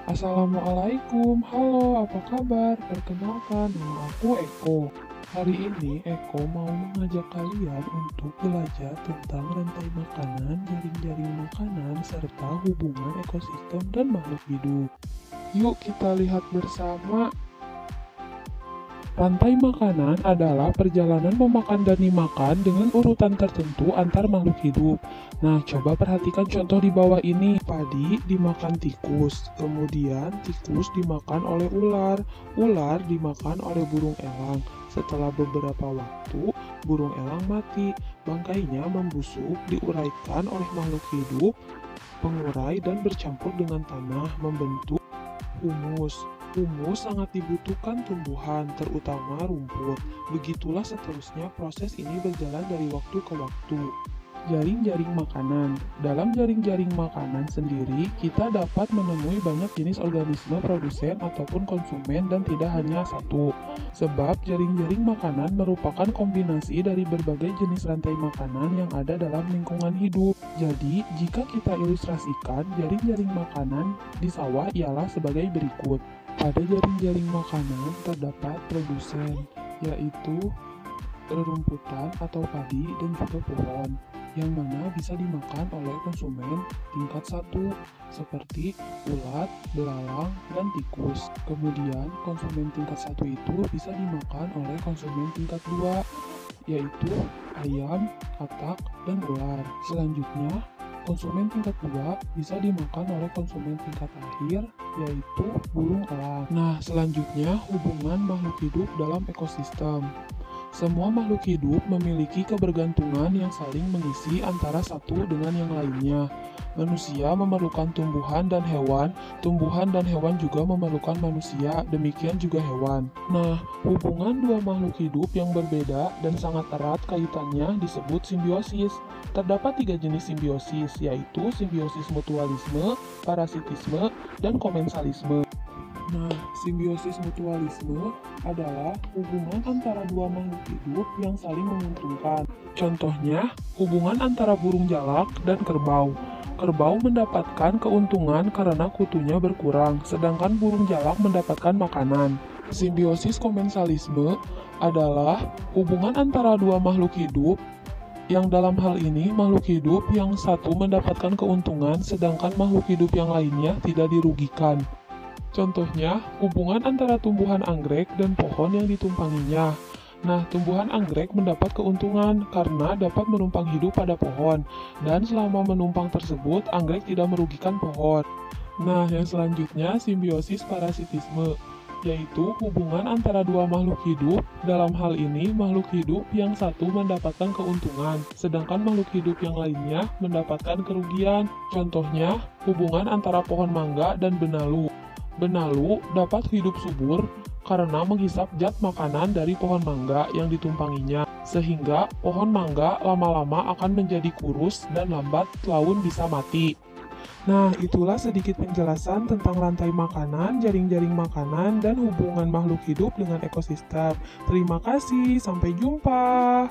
Assalamualaikum, halo, apa kabar? Perkenalkan, nama aku Eko. Hari ini Eko mau mengajak kalian untuk belajar tentang rantai makanan, jaring-jaring makanan, serta hubungan ekosistem dan makhluk hidup. Yuk kita lihat bersama. Rantai makanan adalah perjalanan memakan dan dimakan dengan urutan tertentu antar makhluk hidup. Nah, coba perhatikan contoh di bawah ini. Padi dimakan tikus, kemudian tikus dimakan oleh ular, ular dimakan oleh burung elang. Setelah beberapa waktu, burung elang mati, bangkainya membusuk, diuraikan oleh makhluk hidup, pengurai dan bercampur dengan tanah, membentuk humus. Humus sangat dibutuhkan tumbuhan, terutama rumput. Begitulah seterusnya proses ini berjalan dari waktu ke waktu. Jaring-jaring makanan. Dalam jaring-jaring makanan sendiri, kita dapat menemui banyak jenis organisme produsen ataupun konsumen dan tidak hanya satu. Sebab jaring-jaring makanan merupakan kombinasi dari berbagai jenis rantai makanan yang ada dalam lingkungan hidup. Jadi, jika kita ilustrasikan jaring-jaring makanan di sawah ialah sebagai berikut. Pada jaring-jaring makanan terdapat produsen, yaitu rerumputan atau padi dan juga pohon, yang mana bisa dimakan oleh konsumen tingkat 1, seperti ulat, belalang, dan tikus. Kemudian, konsumen tingkat 1 itu bisa dimakan oleh konsumen tingkat 2, yaitu ayam, katak, dan ular. Selanjutnya, konsumen tingkat 2 bisa dimakan oleh konsumen tingkat akhir, yaitu burung elang. Nah, selanjutnya hubungan makhluk hidup dalam ekosistem. Semua makhluk hidup memiliki kebergantungan yang saling mengisi antara satu dengan yang lainnya. Manusia memerlukan tumbuhan dan hewan juga memerlukan manusia, demikian juga hewan. Nah, hubungan dua makhluk hidup yang berbeda dan sangat erat kaitannya disebut simbiosis. Terdapat 3 jenis simbiosis, yaitu simbiosis mutualisme, parasitisme, dan komensalisme. Nah, simbiosis mutualisme adalah hubungan antara dua makhluk hidup yang saling menguntungkan. Contohnya, hubungan antara burung jalak dan kerbau. Kerbau mendapatkan keuntungan karena kutunya berkurang, sedangkan burung jalak mendapatkan makanan. Simbiosis komensalisme adalah hubungan antara dua makhluk hidup yang dalam hal ini makhluk hidup yang satu mendapatkan keuntungan sedangkan makhluk hidup yang lainnya tidak dirugikan. Contohnya, hubungan antara tumbuhan anggrek dan pohon yang ditumpanginya. Nah, tumbuhan anggrek mendapat keuntungan karena dapat menumpang hidup pada pohon, dan selama menumpang tersebut, anggrek tidak merugikan pohon. Nah, yang selanjutnya simbiosis parasitisme, yaitu hubungan antara dua makhluk hidup. Dalam hal ini, makhluk hidup yang satu mendapatkan keuntungan, sedangkan makhluk hidup yang lainnya mendapatkan kerugian. Contohnya, hubungan antara pohon mangga dan benalu. Benalu dapat hidup subur karena menghisap zat makanan dari pohon mangga yang ditumpanginya, sehingga pohon mangga lama-lama akan menjadi kurus dan lambat laun bisa mati. Nah, itulah sedikit penjelasan tentang rantai makanan, jaring-jaring makanan, dan hubungan makhluk hidup dengan ekosistem. Terima kasih, sampai jumpa.